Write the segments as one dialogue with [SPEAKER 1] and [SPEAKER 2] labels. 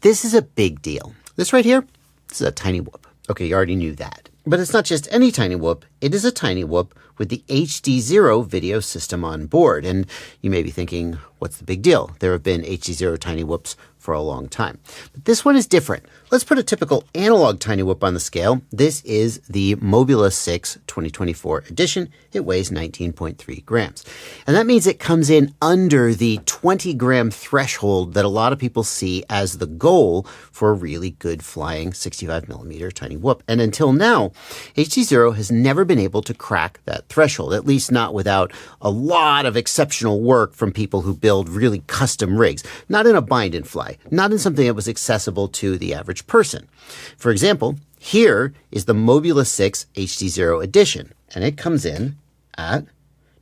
[SPEAKER 1] This is a big deal. This right here, this is a tiny whoop. Okay, you already knew that. But it's not just any tiny whoop. It is a tiny whoop with the HDZero video system on board. And you may be thinking, what's the big deal? There have been HDZero tiny whoops for a long time. But this one is different. Let's put a typical analog tiny whoop on the scale. This is the Mobula6 2024 edition. It weighs 19.3 grams. And that means it comes in under the 20-gram threshold that a lot of people see as the goal for a really good flying 65mm tiny whoop. And until now, HDZero has never been able to crack that threshold, at least not without a lot of exceptional work from people who build really custom rigs, not in a bind and fly, not in something that was accessible to the average person. For example, here is the Mobula6 HDZero edition, and it comes in at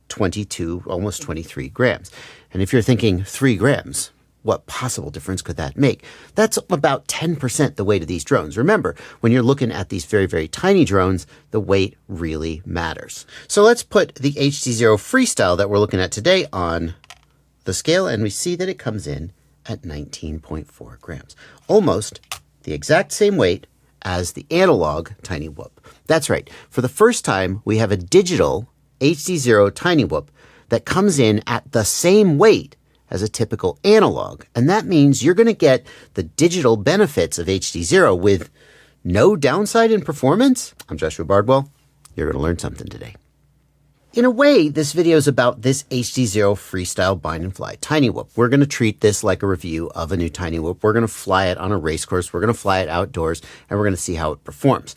[SPEAKER 1] 22, almost 23 grams. And if you're thinking 3 grams, what possible difference could that make? That's about 10% the weight of these drones. Remember, when you're looking at these very, very tiny drones, the weight really matters. So let's put the HDZero Freestyle that we're looking at today on the scale, and we see that it comes in at 19.4 grams. Almost the exact same weight as the analog tiny whoop. That's right. For the first time, we have a digital HDZero tiny whoop that comes in at the same weight as a typical analog. And that means you're going to get the digital benefits of HDZero with no downside in performance. I'm Joshua Bardwell. You're going to learn something today. In a way, this video is about this HDZero Freestyle Bind and Fly Tiny Whoop. We're going to treat this like a review of a new Tiny Whoop. We're going to fly it on a race course. We're going to fly it outdoors, and we're going to see how it performs.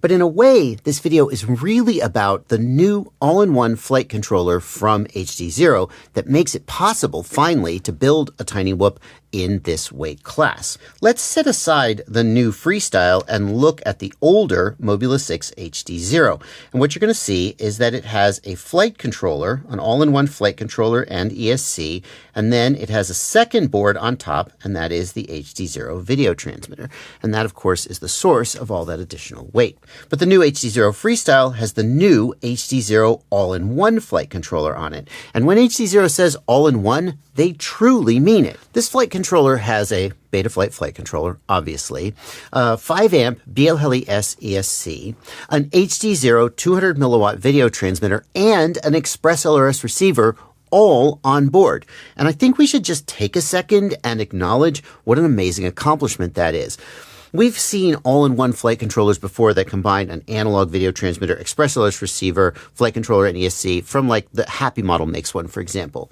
[SPEAKER 1] But in a way, this video is really about the new all-in-one flight controller from HDZero that makes it possible, finally, to build a Tiny Whoop in this weight class. Let's set aside the new Freestyle and look at the older Mobula6 HDZero. And what you're going to see is that it has a flight controller, an all-in-one flight controller and ESC, and then it has a second board on top, and that is the HDZero video transmitter. And that, of course, is the source of all that additional weight. But the new HDZero Freestyle has the new HDZero all-in-one flight controller on it. And when HDZero says all-in-one, they truly mean it. This flight controller has a Betaflight flight controller, obviously, 5-amp BLHeli-S ESC, an HDZero 200 milliwatt video transmitter, and an ExpressLRS receiver, all on board. And I think we should just take a second and acknowledge what an amazing accomplishment that is. We've seen all-in-one flight controllers before that combine an analog video transmitter, ExpressLRS receiver, flight controller, and ESC from like the Happy model makes one, for example.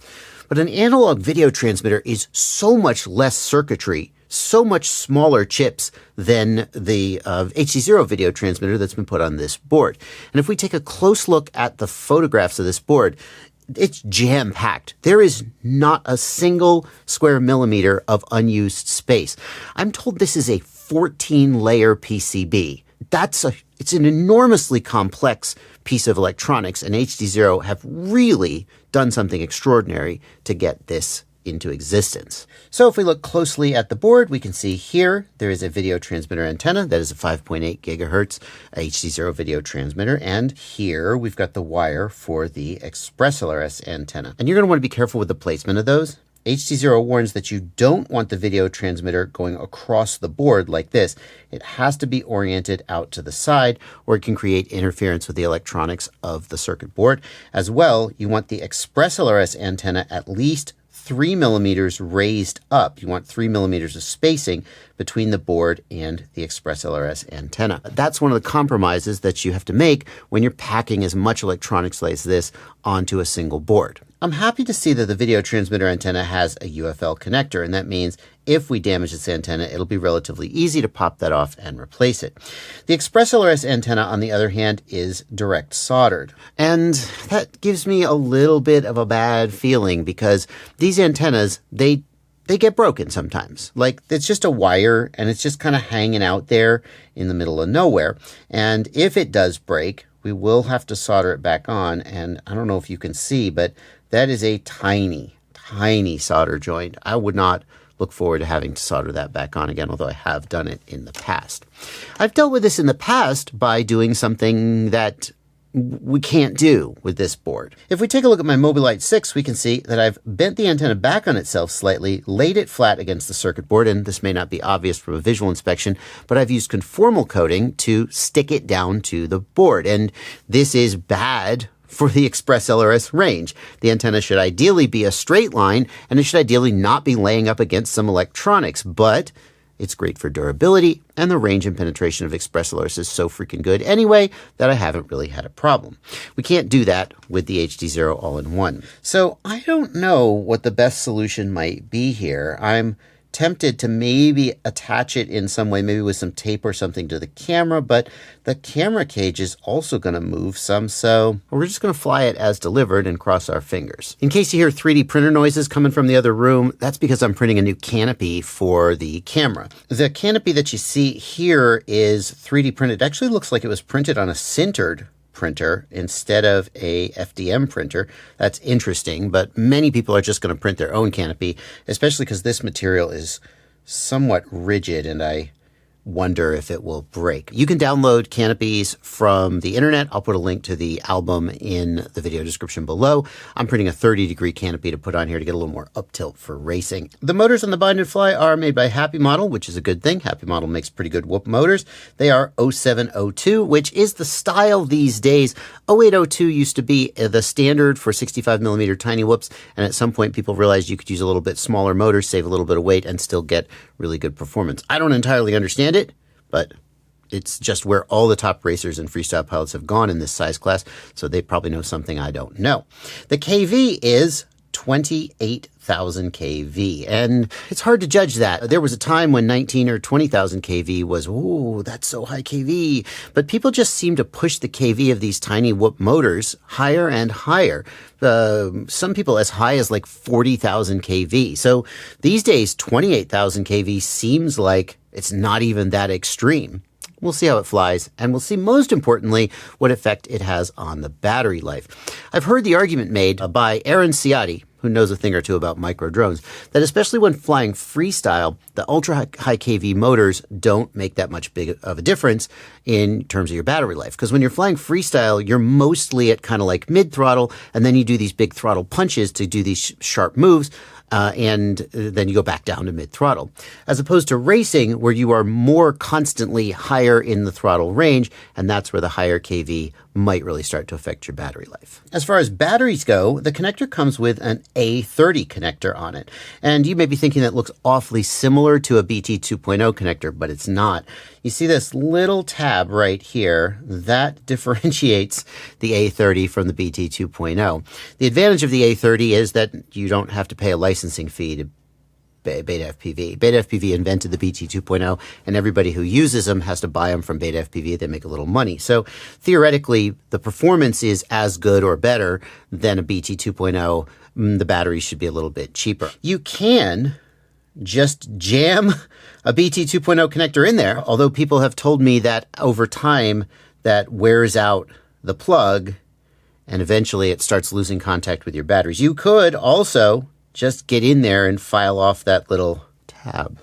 [SPEAKER 1] But an analog video transmitter is so much less circuitry, so much smaller chips than the HDZero video transmitter that's been put on this board. And if we take a close look at the photographs of this board, it's jam-packed. There is not a single square millimeter of unused space. I'm told this is a 14-layer PCB. It's an enormously complex piece of electronics, and HDZero have really done something extraordinary to get this into existence. So if we look closely at the board, we can see here there is a video transmitter antenna that is a 5.8 gigahertz HDZero video transmitter, and here we've got the wire for the ExpressLRS antenna. And you're going to want to be careful with the placement of those. HDZero warns that you don't want the video transmitter going across the board like this. It has to be oriented out to the side, or it can create interference with the electronics of the circuit board. As well, you want the ExpressLRS antenna at least 3 millimeters raised up. You want 3 millimeters of spacing between the board and the ExpressLRS antenna. That's one of the compromises that you have to make when you're packing as much electronics as this onto a single board. I'm happy to see that the video transmitter antenna has a UFL connector, and that means if we damage this antenna, it'll be relatively easy to pop that off and replace it. The ExpressLRS antenna, on the other hand, is direct soldered. And that gives me a little bit of a bad feeling because these antennas, they get broken sometimes. Like, it's just a wire and it's just kind of hanging out there in the middle of nowhere. And if it does break, we will have to solder it back on. And I don't know if you can see, but that is a tiny, tiny solder joint. I would not look forward to having to solder that back on again, although I have done it in the past. I've dealt with this in the past by doing something that we can't do with this board. If we take a look at my Mobula6 6, we can see that I've bent the antenna back on itself slightly, laid it flat against the circuit board, and this may not be obvious from a visual inspection, but I've used conformal coating to stick it down to the board. And this is bad for the ExpressLRS range. The antenna should ideally be a straight line, and it should ideally not be laying up against some electronics, but it's great for durability, and the range and penetration of ExpressLRS is so freaking good anyway that I haven't really had a problem. We can't do that with the HDZero all-in-one. So I don't know what the best solution might be here. I'm tempted to maybe attach it in some way, maybe with some tape or something to the camera, but the camera cage is also going to move some, so we're just going to fly it as delivered and cross our fingers. In case you hear 3D printer noises coming from the other room, that's because I'm printing a new canopy for the camera. The canopy that you see here is 3D printed. It actually looks like it was printed on a sintered printer instead of a FDM printer. That's interesting, but many people are just going to print their own canopy, especially because this material is somewhat rigid and I wonder if it will break. You can download canopies from the internet. I'll put a link to the album in the video description below. I'm printing a 30-degree canopy to put on here to get a little more up tilt for racing. The motors on the Bind and Fly are made by Happy Model, which is a good thing. Happy Model makes pretty good whoop motors. They are 0702, which is the style these days. 0802 used to be the standard for 65mm tiny whoops, and at some point people realized you could use a little bit smaller motors, save a little bit of weight, and still get really good performance. I don't entirely understand it, but it's just where all the top racers and freestyle pilots have gone in this size class, so they probably know something I don't know. The KV is 28,000 kV, and it's hard to judge that. There was a time when 19 or 20,000 kV was, ooh, that's so high kV, but people just seem to push the kV of these tiny whoop motors higher and higher. Some people as high as like 40,000 kV. So these days, 28,000 kV seems like it's not even that extreme. We'll see how it flies, and we'll see, most importantly, what effect it has on the battery life. I've heard the argument made by Aaron Ciotti, who knows a thing or two about micro drones, that especially when flying freestyle, the ultra high kV motors don't make that much big of a difference in terms of your battery life. Because when you're flying freestyle, you're mostly at kind of like mid throttle, and then you do these big throttle punches to do these sharp moves. And then you go back down to mid-throttle. As opposed to racing, where you are more constantly higher in the throttle range, and that's where the higher KV might really start to affect your battery life. As far as batteries go, the connector comes with an A30 connector on it. And you may be thinking that looks awfully similar to a BT 2.0 connector, but it's not. You see this little tab right here, that differentiates the A30 from the BT 2.0. The advantage of the A30 is that you don't have to pay a licensing fee to BetaFPV. BetaFPV invented the BT 2.0, and everybody who uses them has to buy them from BetaFPV. They make a little money. So theoretically, the performance is as good or better than a BT 2.0. The battery should be a little bit cheaper. You can just jam a BT 2.0 connector in there, although people have told me that over time that wears out the plug and eventually it starts losing contact with your batteries. You could also just get in there and file off that little tab.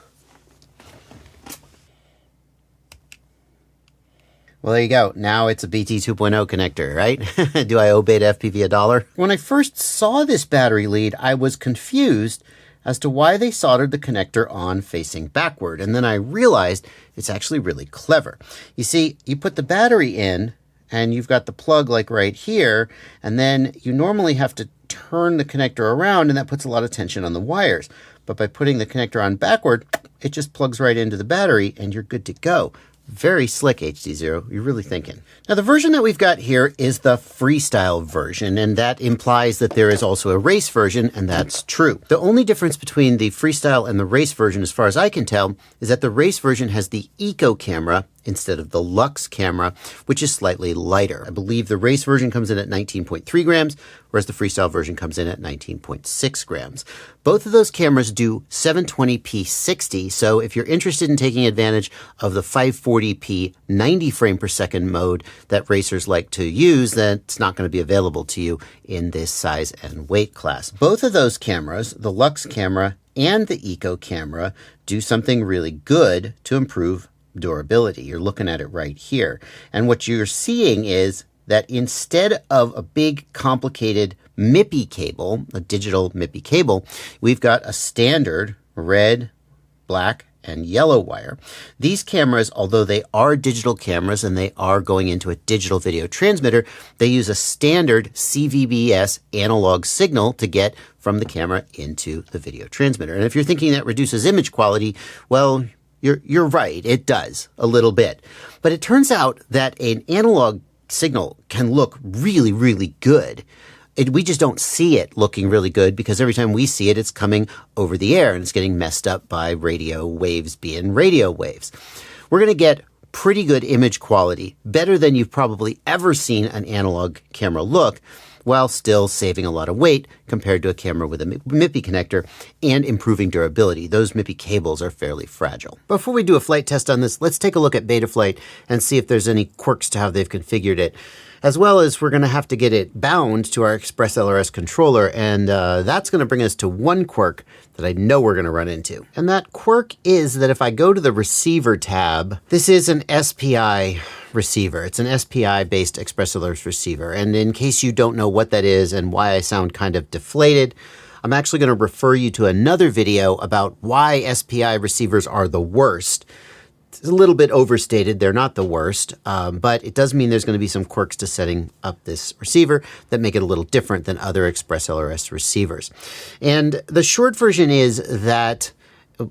[SPEAKER 1] Well, there you go. Now it's a BT 2.0 connector, right? Do I owe BetaFPV $1? When I first saw this battery lead, I was confused as to why they soldered the connector on facing backward. And then I realized it's actually really clever. You see, you put the battery in, and you've got the plug like right here, and then you normally have to turn the connector around, and that puts a lot of tension on the wires. But by putting the connector on backward, it just plugs right into the battery, and you're good to go. Very slick, HDZero. You're really thinking. Now, the version that we've got here is the freestyle version, and that implies that there is also a race version, and that's true. The only difference between the freestyle and the race version, as far as I can tell, is that the race version has the eco camera instead of the Lux camera, which is slightly lighter. I believe the race version comes in at 19.3 grams, whereas the freestyle version comes in at 19.6 grams. Both of those cameras do 720p 60, so if you're interested in taking advantage of the 540p 90 frame per second mode that racers like to use, that's not going to be available to you in this size and weight class. Both of those cameras, the Lux camera and the Eco camera, do something really good to improve durability. You're looking at it right here. And what you're seeing is that instead of a big complicated MIPI cable, a digital MIPI cable, we've got a standard red, black, and yellow wire. These cameras, although they are digital cameras and they are going into a digital video transmitter, they use a standard CVBS analog signal to get from the camera into the video transmitter. And if you're thinking that reduces image quality, well, you're right, it does a little bit. But it turns out that an analog signal can look really, really good. We just don't see it looking really good because every time we see it, it's coming over the air and it's getting messed up by radio waves being radio waves. We're going to get pretty good image quality, better than you've probably ever seen an analog camera look, while still saving a lot of weight compared to a camera with a MIPI connector and improving durability. Those MIPI cables are fairly fragile. Before we do a flight test on this, let's take a look at Betaflight and see if there's any quirks to how they've configured it. As well as we're going to have to get it bound to our ExpressLRS controller, and that's going to bring us to one quirk that I know we're going to run into. And that quirk is that if I go to the receiver tab, this is an SPI receiver. It's an SPI-based ExpressLRS receiver. And in case you don't know what that is and why I sound kind of deflated, I'm actually going to refer you to another video about why SPI receivers are the worst. It's a little bit overstated. They're not the worst, but it does mean there's going to be some quirks to setting up this receiver that make it a little different than other ExpressLRS receivers. And the short version is that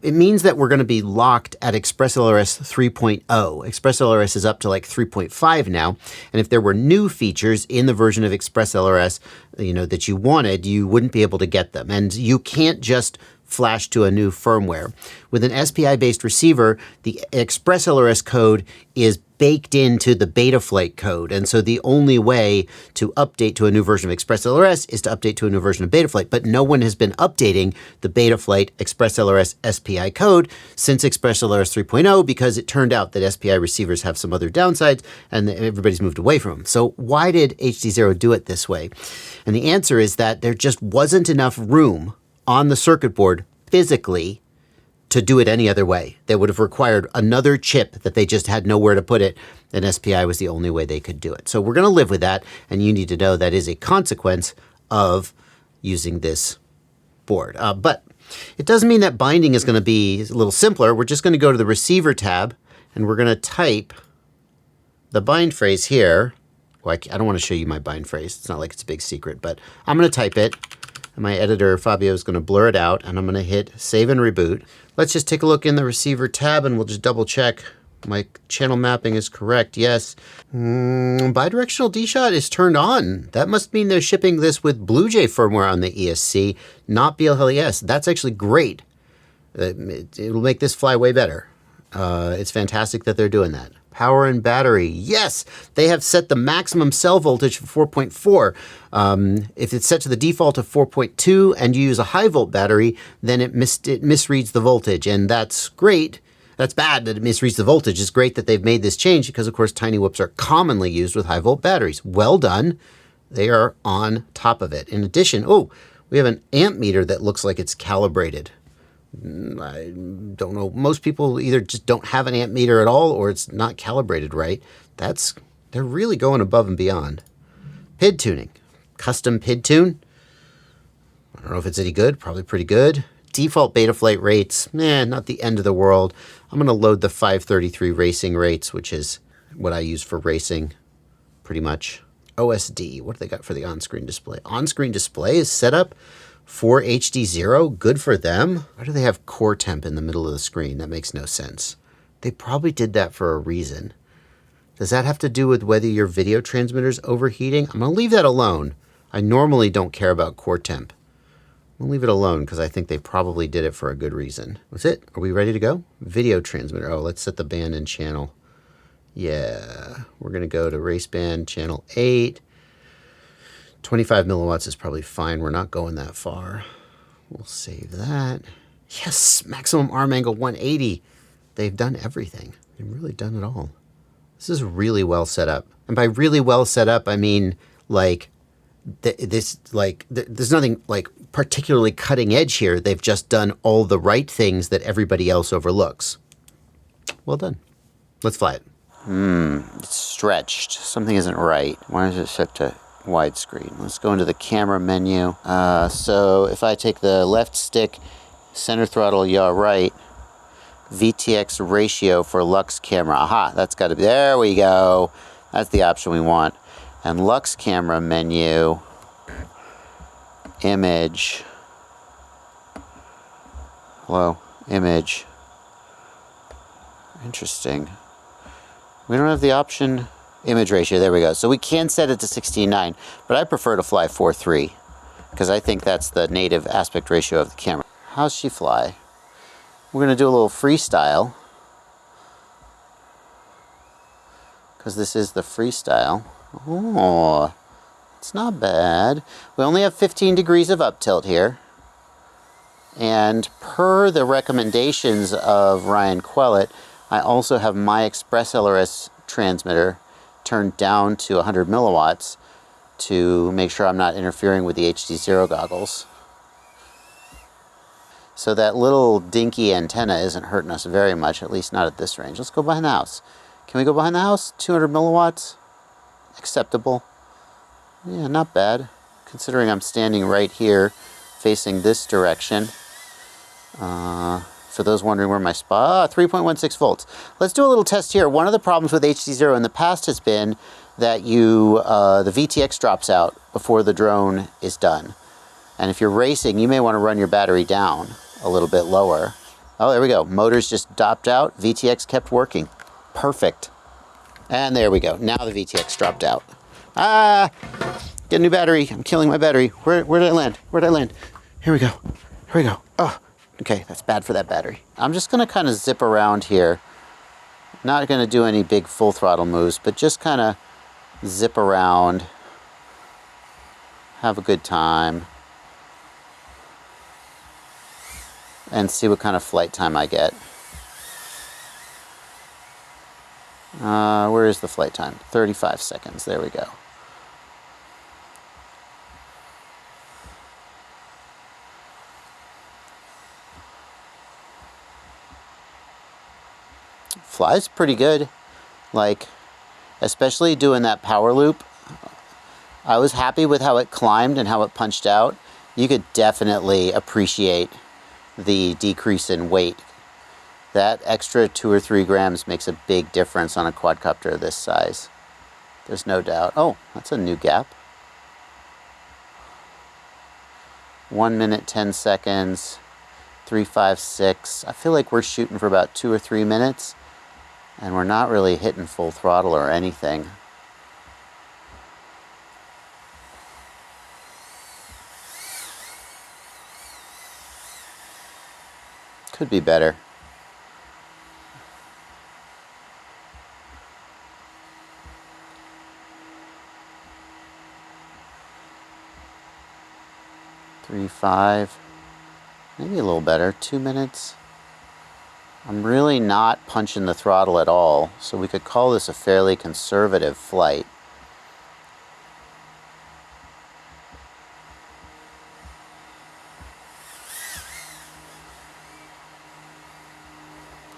[SPEAKER 1] it means that we're going to be locked at ExpressLRS 3.0. ExpressLRS is up to like 3.5 now. And if there were new features in the version of ExpressLRS, that you wanted, you wouldn't be able to get them. And you can't just flash to a new firmware. With an SPI-based receiver, the ExpressLRS code is baked into the Betaflight code. And so the only way to update to a new version of ExpressLRS is to update to a new version of Betaflight. But no one has been updating the Betaflight ExpressLRS SPI code since ExpressLRS 3.0 because it turned out that SPI receivers have some other downsides and everybody's moved away from them. So why did HDZero do it this way? And the answer is that there just wasn't enough room on the circuit board physically to do it any other way. They would have required another chip that they just had nowhere to put it, and SPI was the only way they could do it. So we're going to live with that, and you need to know that is a consequence of using this board. But it doesn't mean that binding is going to be a little simpler. We're just going to go to the receiver tab, and we're going to type the bind phrase here. Well, I don't want to show you my bind phrase. It's not like it's a big secret, but I'm going to type it. And my editor, Fabio, is going to blur it out, and I'm going to hit save and reboot. Let's just take a look in the receiver tab, and we'll just double check my channel mapping is correct. Yes. Bidirectional D-Shot is turned on. That must mean they're shipping this with BlueJay firmware on the ESC, not BLHES. That's actually great. It'll make this fly way better. It's fantastic that they're doing that. Power and battery. Yes, they have set the maximum cell voltage for 4.4. If it's set to the default of 4.2 and you use a high volt battery, then it misreads the voltage, and that's great. That's bad that it misreads the voltage. It's great that they've made this change because, of course, tiny whoops are commonly used with high volt batteries. Well done. They are on top of it. In addition, we have an amp meter that looks like it's calibrated. I don't know. Most people either just don't have an amp meter at all or it's not calibrated right. They're really going above and beyond. PID tuning. Custom PID tune. I don't know if it's any good. Probably pretty good. Default Betaflight rates. Not the end of the world. I'm going to load the 533 racing rates, which is what I use for racing pretty much. OSD. What do they got for the on-screen display? On-screen display is set up for HDZero. Good for them. Why do they have core temp in the middle of the screen? That makes no sense. They probably did that for a reason. Does that have to do with whether your video transmitter's overheating? I'm going to leave that alone. I normally don't care about core temp. I'm going to leave it alone because I think they probably did it for a good reason. That's it. Are we ready to go? Video transmitter. Let's set the band and channel. Yeah, we're going to go to race band channel 8. 25 milliwatts is probably fine. We're not going that far. We'll save that. Yes, maximum arm angle 180. They've done everything. They've really done it all. This is really well set up. And by really well set up, I mean there's nothing like particularly cutting edge here. They've just done all the right things that everybody else overlooks. Well done. Let's fly it. It's stretched. Something isn't right. Why is it set to widescreen? Let's go into the camera menu. So if I take the left stick, center throttle, yaw right, VTX ratio for Lux camera. Aha, that's got to be, there we go. That's the option we want. And Lux camera menu, image, hello, image. Interesting. We don't have the option, image ratio, there we go. So we can set it to 16:9, but I prefer to fly 4:3 because I think that's the native aspect ratio of the camera. How's she fly? We're going to do a little freestyle because this is the freestyle. Oh, it's not bad. We only have 15 degrees of up tilt here. And per the recommendations of Ryan Quellet, I also have my ExpressLRS transmitter turned down to 100 milliwatts to make sure I'm not interfering with the HDZero goggles. So that little dinky antenna isn't hurting us very much, at least not at this range. Let's go behind the house. Can we go behind the house? 200 milliwatts? Acceptable. Yeah, not bad, considering I'm standing right here facing this direction. For those wondering where my spot, 3.16 volts. Let's do a little test here. One of the problems with HDZero in the past has been that the VTX drops out before the drone is done. And if you're racing, you may want to run your battery down a little bit lower. Oh, there we go. Motors just dropped out. VTX kept working. Perfect. And there we go. Now the VTX dropped out. Ah! Get a new battery. I'm killing my battery. Where did I land? Where did I land? Here we go. Here we go. Oh, okay. That's bad for that battery. I'm just going to kind of zip around here. Not going to do any big full throttle moves, but just kind of zip around. Have a good time. And see what kind of flight time I get. Where is the flight time? 35 seconds. There we go. Flies pretty good. Like, especially doing that power loop. I was happy with how it climbed and how it punched out. You could definitely appreciate the decrease in weight. That extra 2 or 3 grams makes a big difference on a quadcopter this size. There's no doubt. Oh, that's a new gap. 1 minute, 10 seconds, 356. I feel like we're shooting for about 2 or 3 minutes, and we're not really hitting full throttle or anything. Could be better. Three, 5, maybe a little better, 2 minutes. I'm really not punching the throttle at all, so we could call this a fairly conservative flight.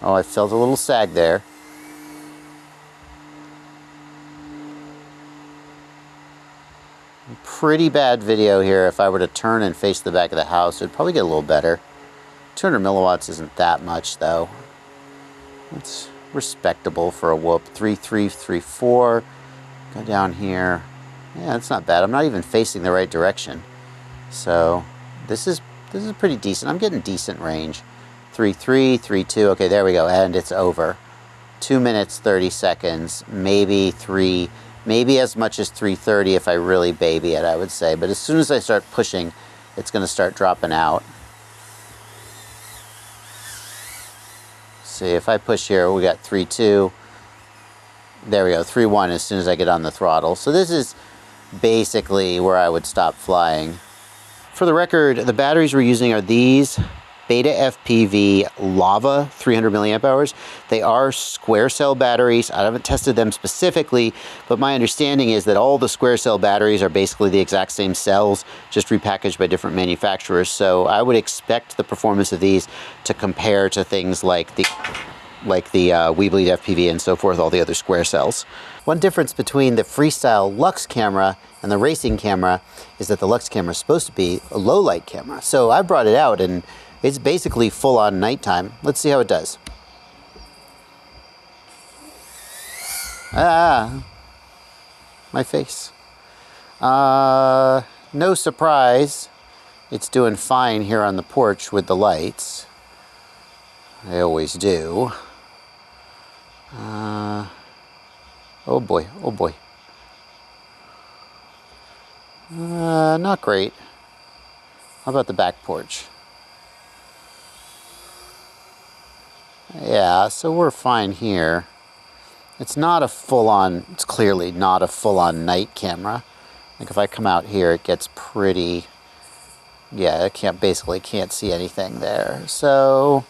[SPEAKER 1] Oh, I felt a little sag there. Pretty bad video here. If I were to turn and face the back of the house, it'd probably get a little better. 200 milliwatts isn't that much though. It's respectable for a Whoop. 3.3, 3.4. Go down here. Yeah, it's not bad. I'm not even facing the right direction. So this is pretty decent. I'm getting decent range. 3.3, 3.2. Okay, there we go. And it's over. 2 minutes, 30 seconds. Maybe 3. Maybe as much as 3.30 if I really baby it, I would say. But as soon as I start pushing, it's going to start dropping out. See, if I push here, we got 3.2. There we go, 3.1 as soon as I get on the throttle. So this is basically where I would stop flying. For the record, the batteries we're using are these BetaFPV Lava 300 milliamp hours. They are square cell batteries. I haven't tested them specifically, but my understanding is that all the square cell batteries are basically the exact same cells, just repackaged by different manufacturers. So I would expect the performance of these to compare to things like the like the Weebly FPV and so forth, all the other square cells. One difference between the Freestyle Lux camera and the racing camera is that the Lux camera is supposed to be a low light camera. So I brought it out and it's basically full on nighttime. Let's see how it does. Ah, my face. No surprise, it's doing fine here on the porch with the lights. I always do. Oh boy, oh boy. Not great. How about the back porch? Yeah, so we're fine here. It's not a full-on, it's clearly not a full-on night camera. Like if I come out here, it gets pretty, yeah, I basically can't see anything there. So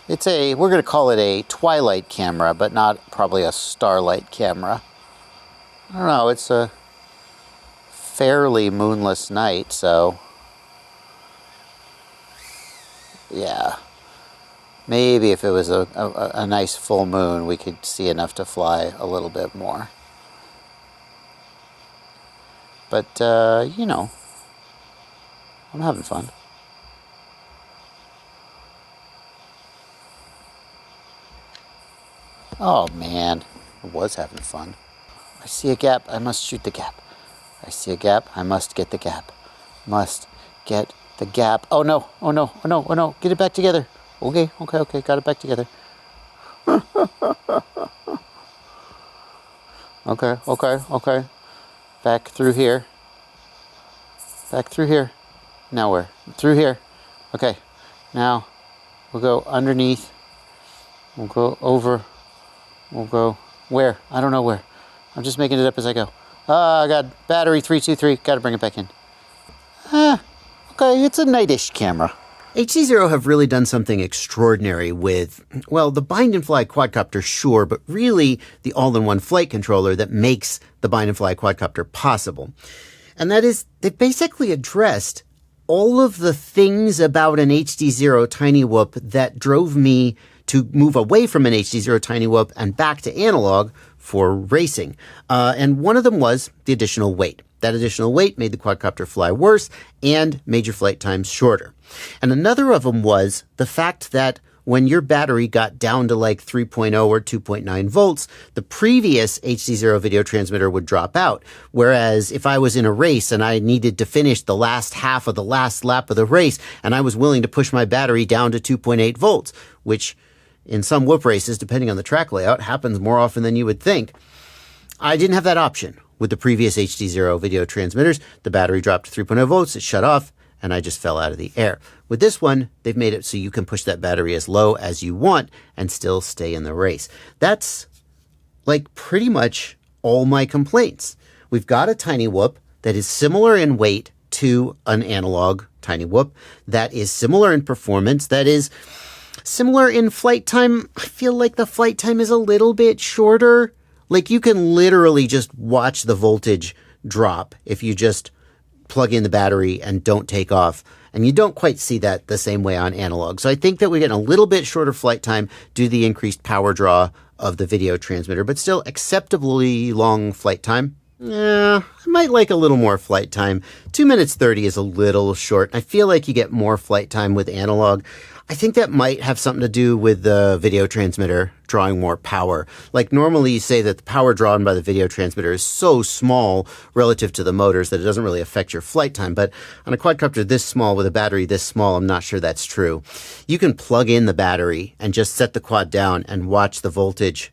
[SPEAKER 1] it's we're going to call it a twilight camera, but not probably a starlight camera. I don't know, it's a fairly moonless night, so yeah. Maybe if it was a nice full moon, we could see enough to fly a little bit more. But, you know, I'm having fun. Oh, man, I was having fun. I see a gap, I must shoot the gap. I see a gap, I must get the gap. Must get the gap. Oh, no, oh, no, oh, no, oh, no, get it back together. Okay, okay, okay, got it back together. Okay, okay, okay. Back through here. Back through here. Now where? Through here. Okay, now we'll go underneath. We'll go over. We'll go where? I don't know where. I'm just making it up as I go. I got battery 323. Got to bring it back in. Okay, it's a nightish camera. HDZero have really done something extraordinary with, well, the bind and fly quadcopter, sure, but really the all-in-one flight controller that makes the bind and fly quadcopter possible. And that is, they basically addressed all of the things about an HDZero Tiny Whoop that drove me to move away from an HDZero Tiny Whoop and back to analog for racing. And one of them was the additional weight. That additional weight made the quadcopter fly worse and made your flight times shorter. And another of them was the fact that when your battery got down to like 3.0 or 2.9 volts, the previous HDZero video transmitter would drop out. Whereas if I was in a race and I needed to finish the last half of the last lap of the race, and I was willing to push my battery down to 2.8 volts, which in some whoop races, depending on the track layout, happens more often than you would think, I didn't have that option. With the previous HDZero video transmitters, the battery dropped to 3.0 volts, it shut off, and I just fell out of the air. With this one, they've made it so you can push that battery as low as you want and still stay in the race. That's like pretty much all my complaints. We've got a Tiny Whoop that is similar in weight to an analog Tiny Whoop, that is similar in performance, that is similar in flight time. I feel like the flight time is a little bit shorter. Like you can literally just watch the voltage drop if you just plug in the battery and don't take off. And you don't quite see that the same way on analog. So I think that we're getting a little bit shorter flight time due to the increased power draw of the video transmitter, but still acceptably long flight time. Yeah, I might like a little more flight time. 2 minutes 30 is a little short. I feel like you get more flight time with analog. I think that might have something to do with the video transmitter drawing more power. Like normally you say that the power drawn by the video transmitter is so small relative to the motors that it doesn't really affect your flight time. But on a quadcopter this small with a battery this small, I'm not sure that's true. You can plug in the battery and just set the quad down and watch the voltage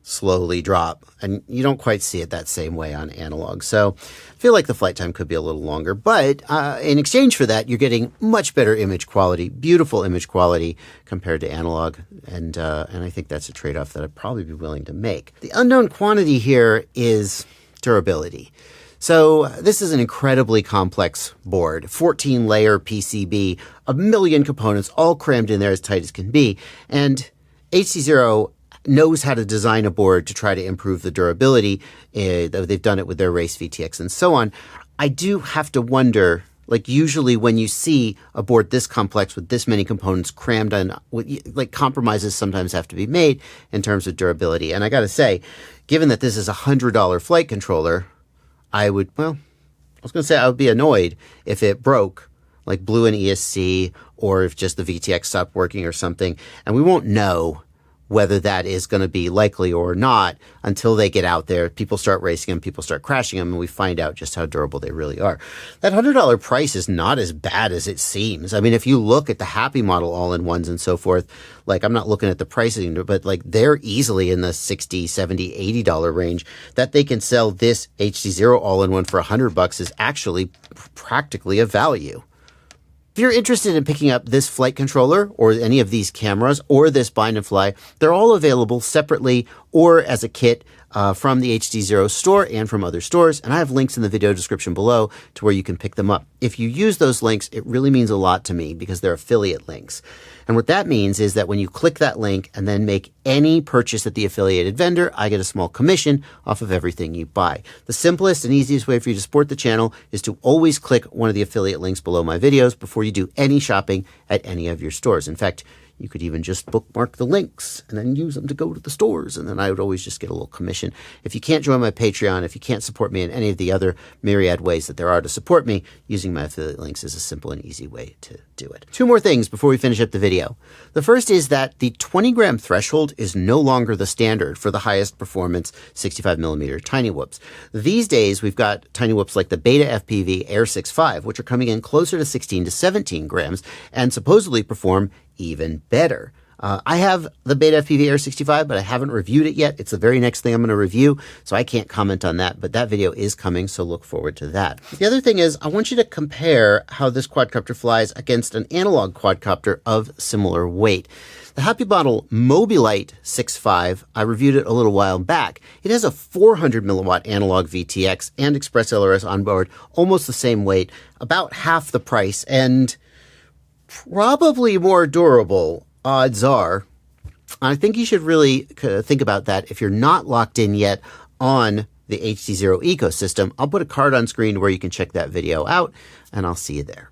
[SPEAKER 1] slowly drop. And you don't quite see it that same way on analog. So I feel like the flight time could be a little longer. But in exchange for that, you're getting much better image quality, beautiful image quality compared to analog. And I think that's a trade-off that I'd probably be willing to make. The unknown quantity here is durability. So this is an incredibly complex board, 14-layer PCB, a million components all crammed in there as tight as can be. And HDZero knows how to design a board to try to improve the durability. They've done it with their Race VTX and so on. I do have to wonder, Like usually when you see a board this complex with this many components crammed on, like compromises sometimes have to be made in terms of durability. And I got to say, given that this is a $100 flight controller, I was going to say I would be annoyed if it broke, like blew an ESC, or if just the VTX stopped working or something. And we won't know whether that is going to be likely or not until they get out there. People start racing them, people start crashing them, and we find out just how durable they really are. That $100 price is not as bad as it seems. I mean, if you look at the Happy model all-in-ones and so forth, like I'm not looking at the pricing, but like they're easily in the $60, $70, $80 range. That they can sell this HDZero all-in-one for $100 is actually practically a value. If you're interested in picking up this flight controller or any of these cameras or this bind and fly, they're all available separately or as a kit from the HDZero store and from other stores. And I have links in the video description below to where you can pick them up. If you use those links, it really means a lot to me because they're affiliate links. And what that means is that when you click that link and then make any purchase at the affiliated vendor, I get a small commission off of everything you buy. The simplest and easiest way for you to support the channel is to always click one of the affiliate links below my videos before you do any shopping at any of your stores. In fact, you could even just bookmark the links and then use them to go to the stores. And then I would always just get a little commission. If you can't join my Patreon, if you can't support me in any of the other myriad ways that there are to support me, using my affiliate links is a simple and easy way to do it. Two more things before we finish up the video. The first is that the 20-gram threshold is no longer the standard for the highest performance 65mm tiny whoops. These days, we've got tiny whoops like the BetaFPV AIO5, which are coming in closer to 16 to 17 grams and supposedly perform even better. I have the BetaFPV AIO65, but I haven't reviewed it yet. It's the very next thing I'm going to review, so I can't comment on that, but that video is coming, so look forward to that. The other thing is I want you to compare how this quadcopter flies against an analog quadcopter of similar weight. The Happy model Mobula6 HD, I reviewed it a little while back. It has a 400 milliwatt analog VTX and ExpressLRS on board, almost the same weight, about half the price, and probably more durable, odds are. I think you should really think about that if you're not locked in yet on the HDZero ecosystem. I'll put a card on screen where you can check that video out, and I'll see you there.